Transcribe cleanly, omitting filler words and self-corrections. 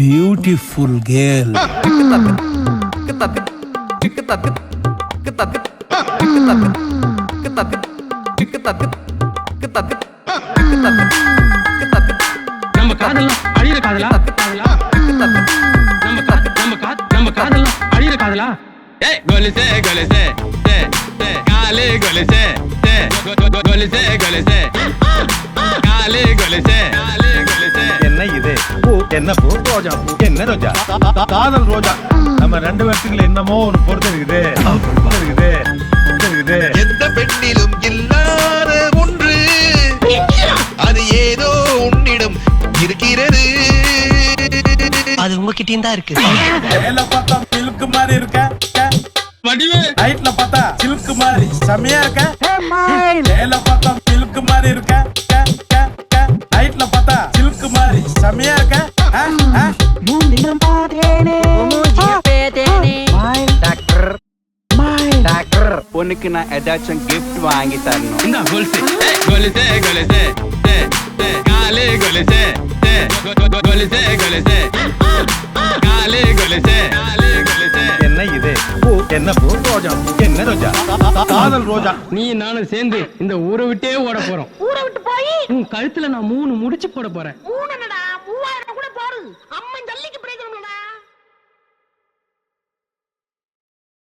Beautiful girl. நம்ம காதெல்லாம் அழியிற காதலா? நம்ம காதெல்லாம் அழியிற காதலா? ஏய் கோலிசே கோலிசே சே சே காலே கோலிசே சே கோலிசே கோலிசே காலே கோலிசே காலே கோலிசே. என்ன இது பூ? என்ன பூ? ரோஜா பூ. என்ன ரோஜா? காதல் ரோஜா. நம்ம ரெண்டு பேர்த்துக்குள்ள என்னமோ ஒரு பொறுத்து இருக்குது. எந்த பெண்ணிலும் இல்லாத ஒன்று, அது ஏதோ உன்னிடம் இருக்கிறது. அது உங்ககிட்டயும் தான் இருக்கு. மேல பார்த்தா மில்க் மாதிரி இருக்க, வடிவே ஹைட்ல பார்த்தா சில்க் மாதிரி செமையா இருக்க. மேல பார்த்தா மில்க் மாதிரி இருக்க, ஹைட்ல பார்த்தா சில்க் மாதிரி செமையா இருக்க. உனக்கு நான் ஏதாச்சும் கிஃப்ட் வாங்கி தரணும். இந்த கோலிசே கோலிசே கோலிசே சே சே காலே கோலிசே சே கோலிசே கோலிசே காலே கோலிசே காலே கோலிசே. என்ன இது பூ? என்ன பூ? ரோஜா பூ. என்ன ரோஜா? காதல் ரோஜா. நீ நானும் சேர்ந்து இந்த ஊரை விட்டே ஓட போறோம். ஊரை விட்டு போய் உன் கழுத்துல நான் 3 முடிச்சு போட போறேன்.